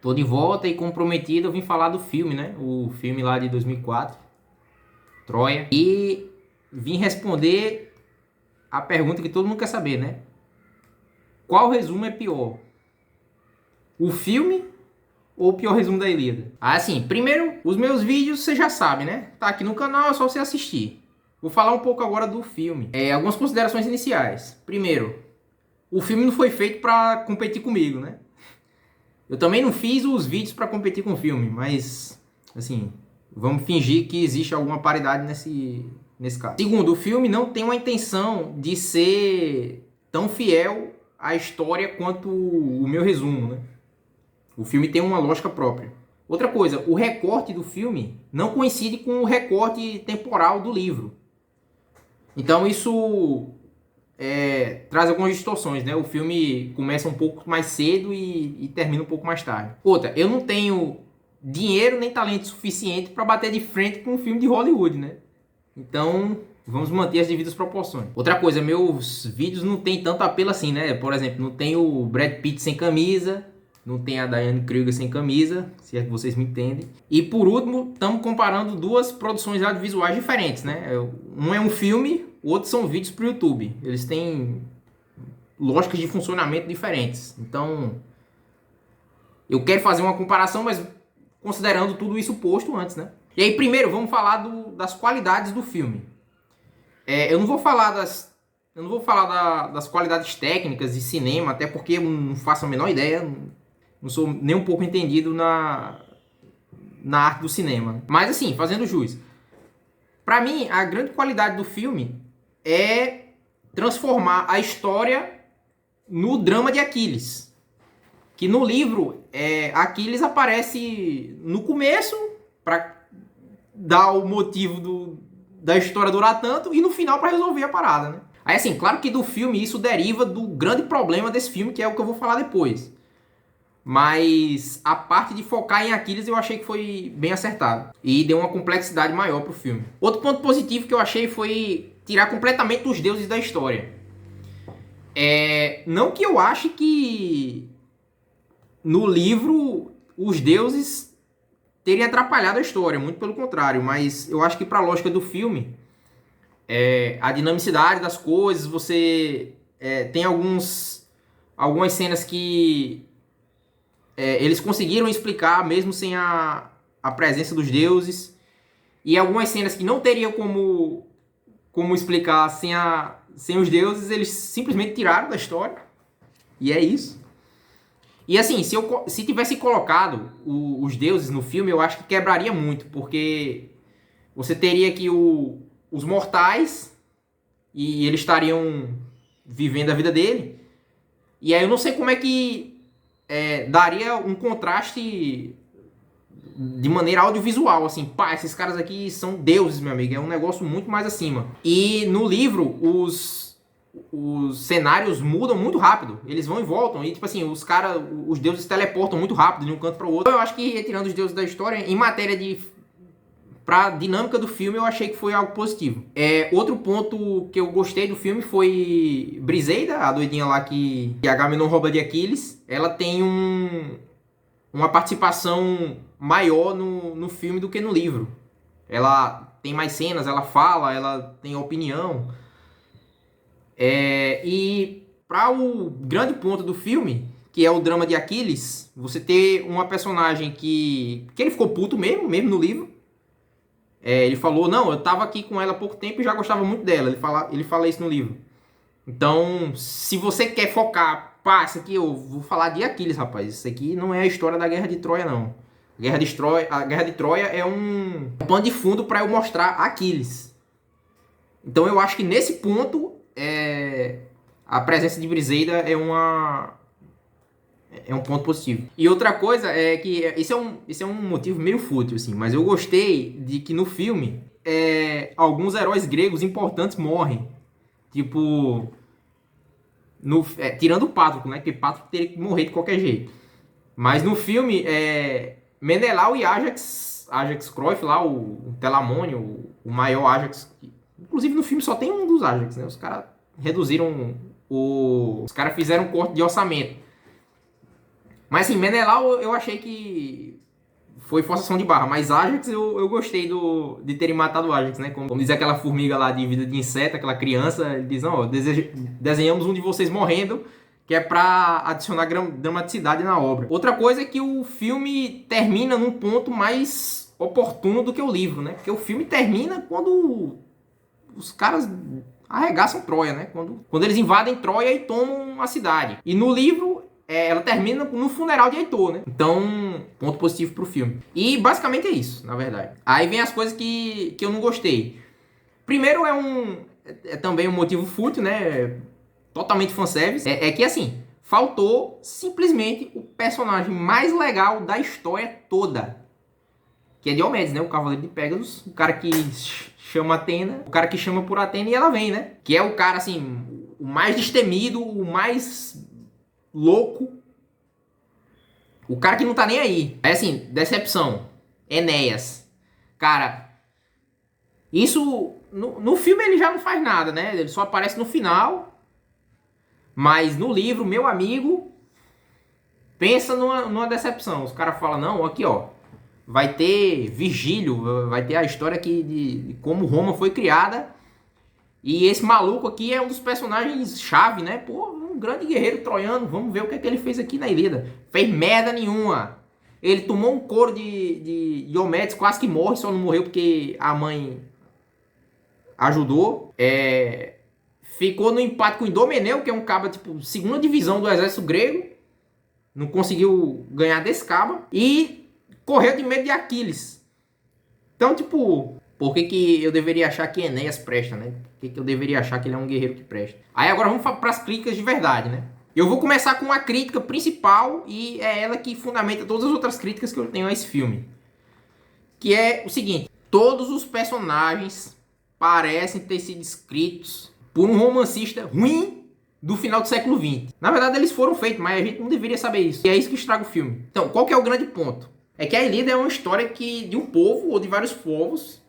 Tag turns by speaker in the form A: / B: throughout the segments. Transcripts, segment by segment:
A: Tô de volta e comprometido, eu vim falar do filme, né? O filme lá de 2004, Troia. E vim responder a pergunta que todo mundo quer saber, né? Qual resumo é pior? O filme ou o pior resumo da Ilíada? Assim, primeiro, os meus vídeos você já sabe, né? Tá aqui no canal, é só você assistir. Vou falar um pouco agora do filme. Algumas considerações iniciais. Primeiro, o filme não foi feito pra competir comigo, né? Eu também não fiz os vídeos para competir com o filme, mas, assim, vamos fingir que existe alguma paridade nesse caso. Segundo, o filme não tem uma intenção de ser tão fiel à história quanto o meu resumo, né? O filme tem uma lógica própria. Outra coisa, o recorte do filme não coincide com o recorte temporal do livro. Então isso traz algumas distorções, né? O filme começa um pouco mais cedo e termina um pouco mais tarde. Outra, eu não tenho dinheiro nem talento suficiente para bater de frente com um filme de Hollywood, né? Então, vamos manter as devidas proporções. Outra coisa, meus vídeos não tem tanto apelo assim, né? Por exemplo, não tem o Brad Pitt sem camisa, não tem a Diane Kruger sem camisa, se é que vocês me entendem. E por último, estamos comparando duas produções audiovisuais diferentes, né? Um é um filme, o outro são vídeos para o YouTube. Eles têm lógicas de funcionamento diferentes. Então, eu quero fazer uma comparação, mas considerando tudo isso posto antes, né? E aí, primeiro, vamos falar das qualidades do filme. Eu não vou falar das qualidades técnicas de cinema, até porque eu não faço a menor ideia, não sou nem um pouco entendido na arte do cinema. Mas assim, fazendo jus. Pra mim, a grande qualidade do filme é transformar a história no drama de Aquiles. Que no livro, Aquiles aparece no começo, para dar o motivo da história durar tanto, e no final para resolver a parada, né? Aí assim, claro que do filme isso deriva do grande problema desse filme, que é o que eu vou falar depois. Mas a parte de focar em Aquiles eu achei que foi bem acertado. E deu uma complexidade maior pro filme. Outro ponto positivo que eu achei foi tirar completamente os deuses da história. Não que eu ache que no livro os deuses teriam atrapalhado a história, muito pelo contrário. Mas eu acho que pra lógica do filme, a dinamicidade das coisas, você tem algumas cenas que eles conseguiram explicar mesmo sem a presença dos deuses. E algumas cenas que não teriam como explicar sem os deuses, eles simplesmente tiraram da história. E é isso. E assim, se tivesse colocado os deuses no filme, eu acho que quebraria muito. Porque você teria que os mortais, e eles estariam vivendo a vida dele. E aí eu não sei como é que daria um contraste de maneira audiovisual, assim, pá, esses caras aqui são deuses, meu amigo, é um negócio muito mais acima. E no livro, os cenários mudam muito rápido, eles vão e voltam, e tipo assim, os deuses teleportam muito rápido de um canto para o outro. Eu acho que, retirando os deuses da história, em matéria pra dinâmica do filme, eu achei que foi algo positivo. Outro ponto que eu gostei do filme foi Briseida, a doidinha lá que Agamenon rouba de Aquiles. Ela tem uma participação maior no filme do que no livro. Ela tem mais cenas, ela fala, ela tem opinião. E para o grande ponto do filme, que é o drama de Aquiles, você ter uma personagem que ele ficou puto mesmo no livro. Ele falou, não, eu tava aqui com ela há pouco tempo e já gostava muito dela. Ele fala isso no livro. Então, se você quer focar, pá, isso aqui eu vou falar de Aquiles, rapaz. Isso aqui não é a história da Guerra de Troia, não. A Guerra de Troia é um pano de fundo para eu mostrar Aquiles. Então eu acho que nesse ponto a presença de Briseida é um ponto positivo. E outra coisa é que esse é um motivo meio fútil, assim, mas eu gostei de que no filme alguns heróis gregos importantes morrem. Tipo, tirando o Pátroclo, né? Porque Pátroclo teria que morrer de qualquer jeito. Mas no filme, Menelau e Ajax Cruyff lá, o Telamônio, o maior Ajax. Inclusive no filme só tem um dos Ajax, né? Os caras reduziram os caras fizeram um corte de orçamento. Mas assim, Menelau eu achei que foi forçação de barra, mas Ajax eu gostei de terem matado o Ajax, né? Como diz aquela formiga lá de vida de inseto, aquela criança, ele diz, não, ó, desenhamos um de vocês morrendo, que é pra adicionar dramaticidade na obra. Outra coisa é que o filme termina num ponto mais oportuno do que o livro, né? Porque o filme termina quando os caras arregaçam Troia, né? Quando eles invadem Troia e tomam a cidade. E no livro, ela termina no funeral de Heitor, né? Então, ponto positivo pro filme. E basicamente é isso, na verdade. Aí vem as coisas que eu não gostei. Primeiro é também um motivo fútil, né? Totalmente fanservice. É que assim, faltou simplesmente o personagem mais legal da história toda. Que é Diomedes, né? O Cavaleiro de Pégasus. O cara que chama Atena. O cara que chama por Atena e ela vem, né? Que é o cara, assim, o mais destemido, o mais louco. O cara que não tá nem aí. É assim, decepção. Enéas. Cara, isso... No filme ele já não faz nada, né? Ele só aparece no final. Mas no livro, meu amigo... Pensa numa decepção. Os caras falam, não, aqui ó... Vai ter Virgílio, vai ter a história aqui de como Roma foi criada. E esse maluco aqui é um dos personagens-chave, né? Pô, um grande guerreiro troiano. Vamos ver o que é que ele fez aqui na Ilíada. Fez merda nenhuma. Ele tomou um couro de Diomedes, quase que morre, só não morreu porque a mãe ajudou. Ficou no empate com Idomeneu, que é um cabo, tipo, segunda divisão do exército grego. Não conseguiu ganhar desse cabo. E correu de medo de Aquiles. Então, tipo, por que eu deveria achar que Enéas presta, né? Por que eu deveria achar que ele é um guerreiro que presta? Aí agora vamos para as críticas de verdade, né? Eu vou começar com uma crítica principal e é ela que fundamenta todas as outras críticas que eu tenho a esse filme. Que é o seguinte: todos os personagens parecem ter sido escritos por um romancista ruim do final do século XX. Na verdade, eles foram feitos, mas a gente não deveria saber isso. E é isso que estraga o filme. Então, qual que é o grande ponto? É que a Ilíada é uma história de um povo, ou de vários povos,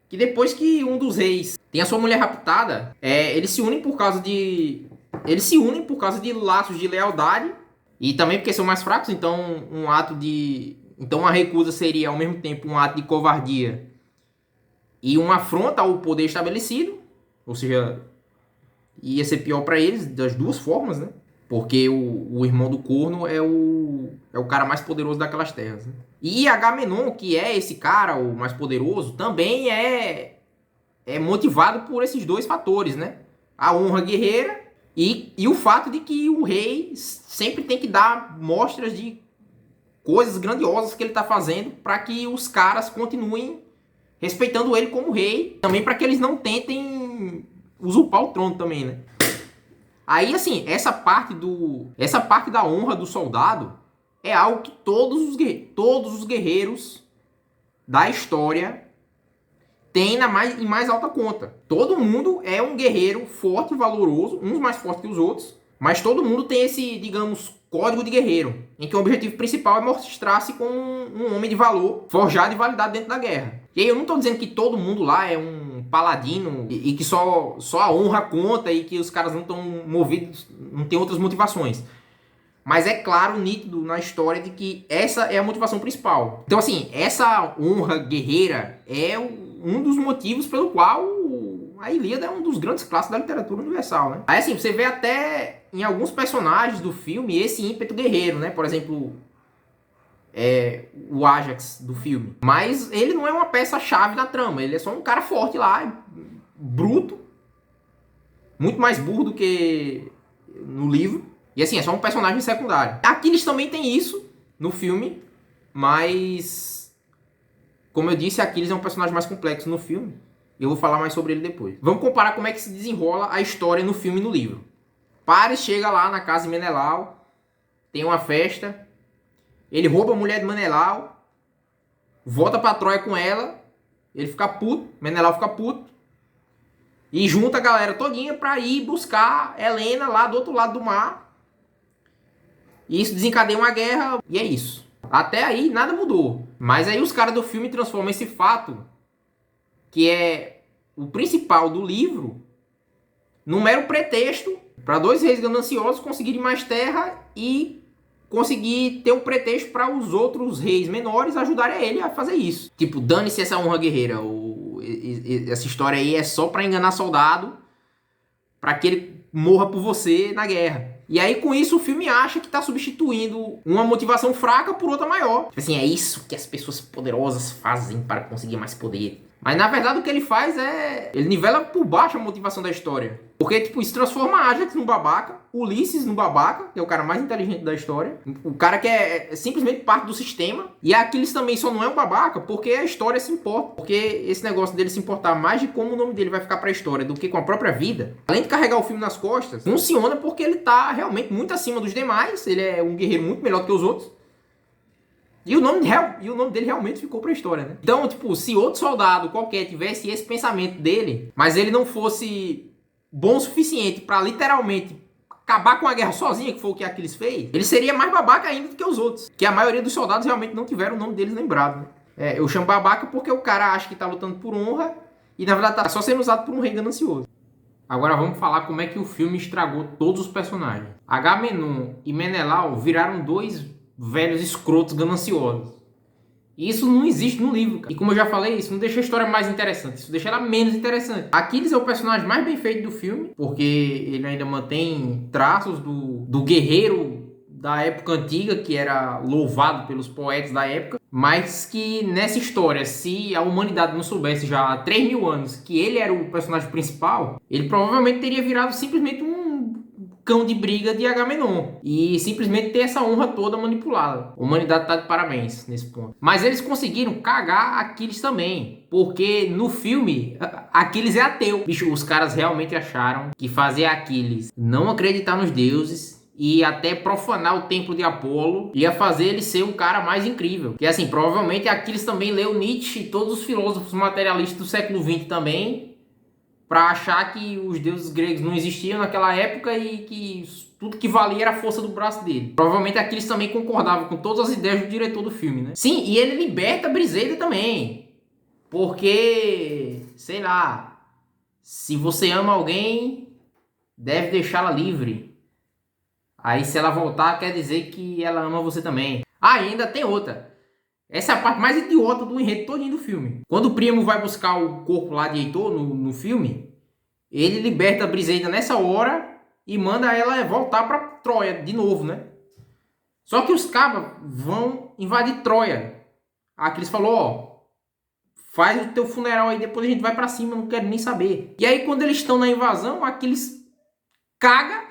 A: que depois que um dos reis tem a sua mulher raptada, eles se unem por causa de... Eles se unem por causa de laços de lealdade, e também porque são mais fracos, então um ato de... Então uma recusa seria ao mesmo tempo um ato de covardia e uma afronta ao poder estabelecido, ou seja, ia ser pior para eles das duas formas, né? Porque o irmão do corno é o cara mais poderoso daquelas terras. Né? E Agamenon, que é esse cara, o mais poderoso, também é motivado por esses dois fatores, né? A honra guerreira e o fato de que o rei sempre tem que dar mostras de coisas grandiosas que ele está fazendo para que os caras continuem respeitando ele como rei. Também para que eles não tentem usurpar o trono também, né? Aí, assim, essa parte da honra do soldado é algo que todos os guerreiros da história têm em mais alta conta. Todo mundo é um guerreiro forte e valoroso, uns mais fortes que os outros, mas todo mundo tem esse, digamos, código de guerreiro, em que o objetivo principal é mostrar-se como um homem de valor, forjado e validado dentro da guerra. E aí eu não estou dizendo que todo mundo lá é um paladino e que só a honra conta e que os caras não estão movidos, não tem outras motivações. Mas é claro, nítido na história de que essa é a motivação principal. Então, assim, essa honra guerreira é um dos motivos pelo qual a Ilíada é um dos grandes clássicos da literatura universal, né? Aí, assim, você vê até em alguns personagens do filme esse ímpeto guerreiro, né? Por exemplo, o Ajax do filme. Mas ele não é uma peça-chave na trama. Ele é só um cara forte lá, bruto. Muito mais burro do que no livro. E assim, é só um personagem secundário. Aquiles também tem isso no filme. Mas, como eu disse, Aquiles é um personagem mais complexo no filme. Eu vou falar mais sobre ele depois. Vamos comparar como é que se desenrola a história no filme e no livro. Paris chega lá na casa de Menelau. Tem uma festa. Ele rouba a mulher de Menelau. Volta pra Troia com ela. Ele fica puto. Menelau fica puto. E junta a galera todinha pra ir buscar Helena lá do outro lado do mar. E isso desencadeia uma guerra. E é isso. Até aí nada mudou. Mas aí os caras do filme transformam esse fato, que é o principal do livro, num mero pretexto para dois reis gananciosos conseguirem mais terra e conseguir ter um pretexto para os outros reis menores ajudarem ele a fazer isso. Tipo, dane-se essa honra guerreira. Essa história aí é só para enganar soldado, para que ele morra por você na guerra. E aí, com isso, o filme acha que tá substituindo uma motivação fraca por outra maior. Tipo assim, é isso que as pessoas poderosas fazem para conseguir mais poder. Mas, na verdade, o que ele faz é... ele nivela por baixo a motivação da história. Porque, tipo, isso transforma Ajax num babaca, Ulisses num babaca, que é o cara mais inteligente da história. O cara que é simplesmente parte do sistema. E Aquiles também só não é um babaca porque a história se importa. Porque esse negócio dele se importar mais de como o nome dele vai ficar pra história do que com a própria vida, além de carregar o filme nas costas, funciona porque ele tá realmente muito acima dos demais. Ele é um guerreiro muito melhor do que os outros. E o nome dele realmente ficou pra história, né? Então, tipo, se outro soldado qualquer tivesse esse pensamento dele, mas ele não fosse bom o suficiente pra literalmente acabar com a guerra sozinho, que foi o que Aquiles fez, ele seria mais babaca ainda do que os outros. Que a maioria dos soldados realmente não tiveram o nome deles lembrado, né? Eu chamo babaca porque o cara acha que tá lutando por honra e na verdade tá só sendo usado por um rei ganancioso. Agora vamos falar como é que o filme estragou todos os personagens. Agamenon e Menelau viraram dois velhos escrotos gananciosos. E isso não existe no livro, cara. E como eu já falei, isso não deixa a história mais interessante, isso deixa ela menos interessante. Aquiles é o personagem mais bem feito do filme, porque ele ainda mantém traços do guerreiro da época antiga, que era louvado pelos poetas da época, mas que nessa história, se a humanidade não soubesse já há 3.000 anos que ele era o personagem principal, ele provavelmente teria virado simplesmente um cão de briga de Agamenon e simplesmente ter essa honra toda manipulada. A humanidade tá de parabéns nesse ponto. Mas eles conseguiram cagar Aquiles também, porque no filme Aquiles é ateu. Bicho, os caras realmente acharam que fazer Aquiles não acreditar nos deuses e até profanar o templo de Apolo ia fazer ele ser um cara mais incrível. Que assim, provavelmente Aquiles também leu Nietzsche e todos os filósofos materialistas do século XX também, para achar que os deuses gregos não existiam naquela época e que tudo que valia era a força do braço dele. Provavelmente Aquiles também concordava com todas as ideias do diretor do filme, né? Sim, e ele liberta a Briseida também. Porque, sei lá, se você ama alguém, deve deixá-la livre. Aí se ela voltar, quer dizer que ela ama você também. Ah, e ainda tem outra. Essa é a parte mais idiota do enredo todinho do filme. Quando o Príamo vai buscar o corpo lá de Heitor no filme, ele liberta a Briseida nessa hora e manda ela voltar pra Troia de novo, né? Só que os cabas vão invadir Troia. Aquiles falou, ó, faz o teu funeral aí, depois a gente vai pra cima, não quero nem saber. E aí quando eles estão na invasão, Aquiles caga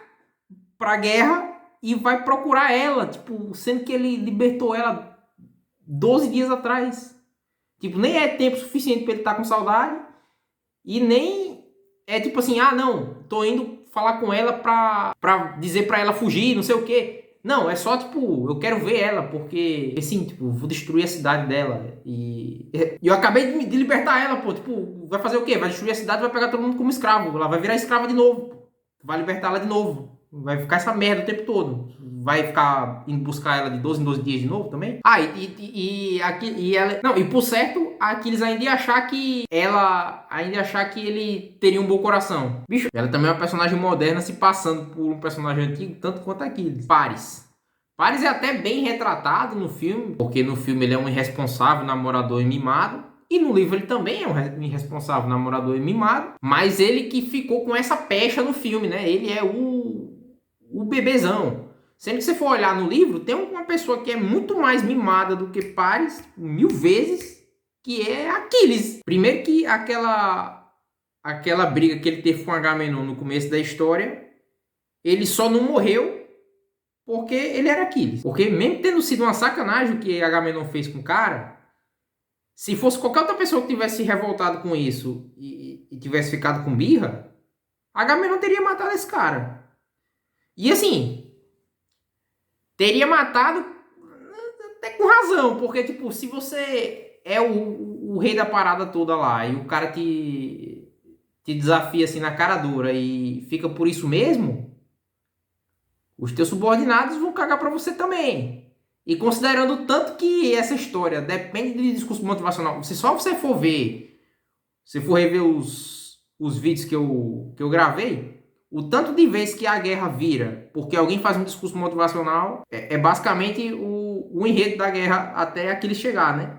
A: pra guerra e vai procurar ela, tipo, sendo que ele libertou ela 12 dias atrás. Tipo, nem é tempo suficiente pra ele estar com saudade. E nem é tipo assim, ah não, tô indo falar com ela pra dizer pra ela fugir, não sei o que. Não, é só tipo, eu quero ver ela, porque assim, tipo, vou destruir a cidade dela. E eu acabei de libertar ela, pô. Tipo, vai fazer o quê? Vai destruir a cidade, vai pegar todo mundo como escravo. Ela vai virar escrava de novo. Vai libertar ela de novo. Vai ficar essa merda o tempo todo. Vai ficar indo buscar ela de 12 em 12 dias de novo também. Ah, e ela... Não, e por certo, Aquiles ainda ia achar que ela... Ainda ia achar que ele teria um bom coração. Bicho, ela também é uma personagem moderna se passando por um personagem antigo, tanto quanto Aquiles. Paris. Paris é até bem retratado no filme, porque no filme ele é um irresponsável namorador e mimado. E no livro ele também é um irresponsável namorador e mimado. Mas ele que ficou com essa pecha no filme, né? Ele é o bebezão. Sendo que se você for olhar no livro, tem uma pessoa que é muito mais mimada do que Paris, 1000 vezes, que é Aquiles. Primeiro que aquela briga que ele teve com Agamenon no começo da história, ele só não morreu porque ele era Aquiles. Porque mesmo tendo sido uma sacanagem o que Agamenon fez com o cara, se fosse qualquer outra pessoa que tivesse se revoltado com isso e tivesse ficado com birra, Agamenon teria matado esse cara. E assim, teria matado até com razão, porque tipo, se você é o rei da parada toda lá e o cara te desafia assim na cara dura e fica por isso mesmo, os teus subordinados vão cagar pra você também. E considerando tanto que essa história depende de discurso motivacional, se só você for ver, se for rever os vídeos que eu gravei, o tanto de vezes que a guerra vira porque alguém faz um discurso motivacional é basicamente o enredo da guerra até Aquiles chegar, né?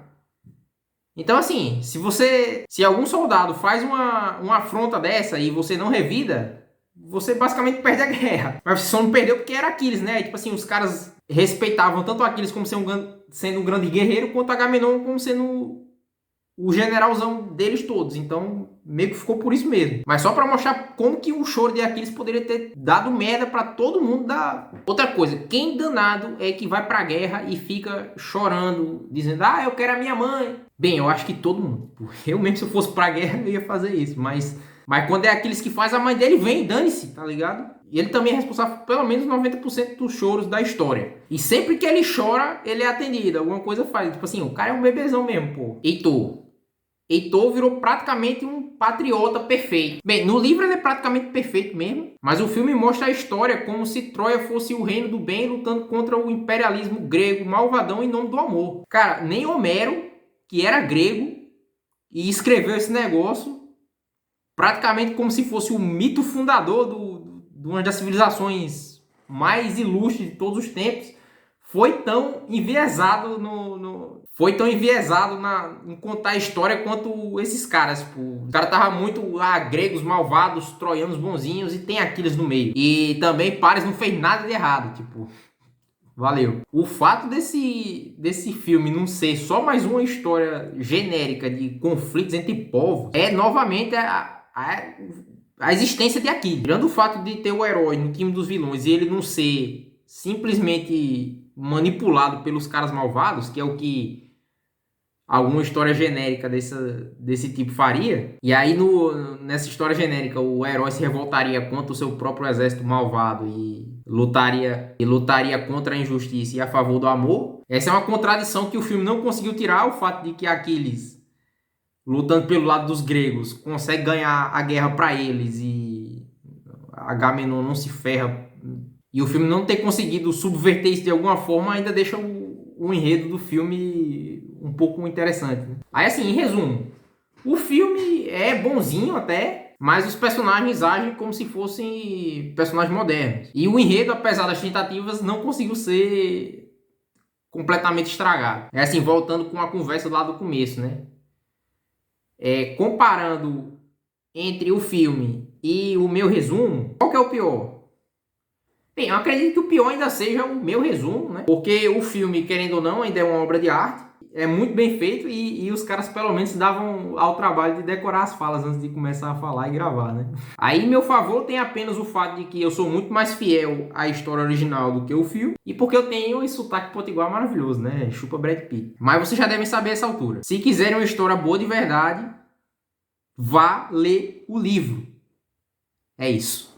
A: Então, assim, se algum soldado faz uma afronta dessa e você não revida, você basicamente perde a guerra. Mas você só não perdeu porque era Aquiles, né? Tipo assim, os caras respeitavam tanto Aquiles como sendo um grande guerreiro, quanto Agamenon como sendo o generalzão deles todos. Então, meio que ficou por isso mesmo. Mas só pra mostrar como que o choro de Aquiles poderia ter dado merda pra todo mundo da... Outra coisa, quem danado é que vai pra guerra e fica chorando, dizendo, ah, eu quero a minha mãe. Bem, eu acho que todo mundo. Eu mesmo, se eu fosse pra guerra, eu ia fazer isso. Mas quando é Aquiles que faz, a mãe dele vem, dane-se, tá ligado? E ele também é responsável por pelo menos 90% dos choros da história. E sempre que ele chora, ele é atendido. Alguma coisa faz. Tipo assim, o cara é um bebezão mesmo, pô. Heitor virou praticamente um patriota perfeito. Bem, no livro ele é praticamente perfeito mesmo, mas o filme mostra a história como se Troia fosse o reino do bem lutando contra o imperialismo grego malvadão em nome do amor. Cara, nem Homero, que era grego e escreveu esse negócio praticamente como se fosse o mito fundador de uma das civilizações mais ilustres de todos os tempos, foi tão enviesado em contar a história quanto esses caras. Tipo, o cara tava muito gregos malvados, troianos bonzinhos e tem Aquiles no meio. E também Paris não fez nada de errado, tipo, valeu. O fato desse filme não ser só mais uma história genérica de conflitos entre povos é novamente a existência de Aquiles. Tirando o fato de ter o herói no time dos vilões e ele não ser simplesmente manipulado pelos caras malvados, que é o que alguma história genérica desse tipo faria. E aí nessa história genérica o herói se revoltaria contra o seu próprio exército malvado e lutaria contra a injustiça e a favor do amor. Essa é uma contradição que o filme não conseguiu tirar, o fato de que Aquiles, lutando pelo lado dos gregos, consegue ganhar a guerra para eles e Agamenon não se ferra. E o filme não ter conseguido subverter isso de alguma forma ainda deixa o enredo do filme um pouco interessante, né? Aí assim, em resumo, o filme é bonzinho até, mas os personagens agem como se fossem personagens modernos. E o enredo, apesar das tentativas, não conseguiu ser completamente estragado. É assim, voltando com a conversa lá do começo, né? Comparando entre o filme e o meu resumo, qual que é o pior? Bem, eu acredito que o pior ainda seja o meu resumo, né? Porque o filme, querendo ou não, ainda é uma obra de arte. É muito bem feito e os caras pelo menos se davam ao trabalho de decorar as falas antes de começar a falar e gravar, né? Aí, em meu favor, tem apenas o fato de que eu sou muito mais fiel à história original do que o filme. E porque eu tenho esse sotaque potiguar maravilhoso, né? Chupa Brad Pitt. Mas vocês já devem saber essa altura. Se quiserem uma história boa de verdade, vá ler o livro. É isso.